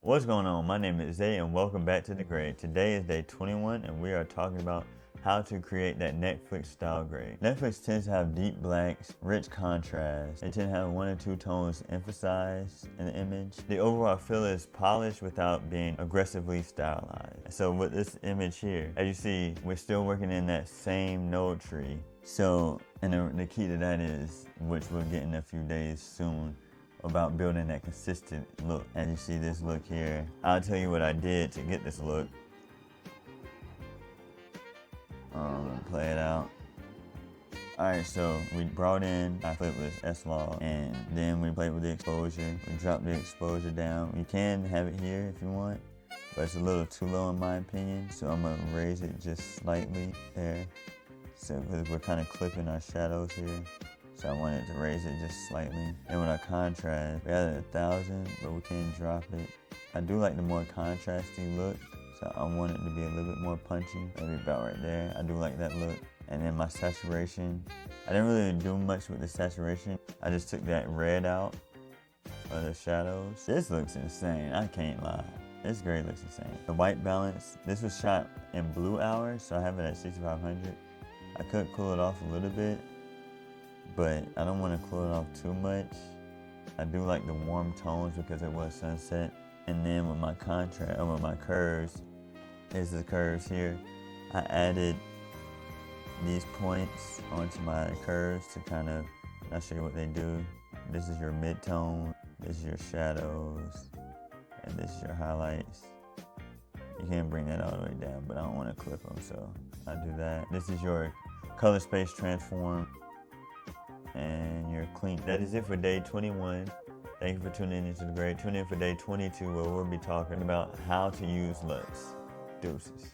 What's going on? My name is Zay and welcome back to The Grade. Today is day 21 and we are talking about how to create that Netflix style grade. Netflix tends to have deep blacks, rich contrast. They tend to have 1 or 2 tones emphasized in the image. The overall feel is polished without being aggressively stylized. So with this image here, as you see, we're still working in that same node tree. So, and the key to that is, which we'll get in a few days soon, about building that consistent look. As you see this look here, I'll tell you what I did to get this look. Play it out. Alright, so we brought in our flipless S-Log and then we played with the exposure. We dropped the exposure down. You can have it here if you want, but it's a little too low in my opinion, so I'm gonna raise it just slightly there. So because we're kind of clipping our shadows here. So I wanted to raise it just slightly. And with our contrast, we had 1,000, but we can drop it. I do like the more contrasty look, so I want it to be a little bit more punchy, maybe about right there. I do like that look. And then my saturation, I didn't really do much with the saturation. I just took that red out of the shadows. This looks insane, I can't lie. This grade looks insane. The white balance, this was shot in blue hours, so I have it at 6500. I could cool it off a little bit, but I don't want to cool it off too much. I do like the warm tones because it was sunset. And then with my contrast, with my curves, here's the curves here. I added these points onto my curves to kind of, I'll show you what they do. This is your mid-tone, this is your shadows, and this is your highlights. You can't bring that all the way down, but I don't want to clip them, so I do that. This is your color space transform and your clean. That is it for day 21. Thank you for tuning into The Grade. Tune in for day 22 where we'll be talking about how to use LUTs. Deuces.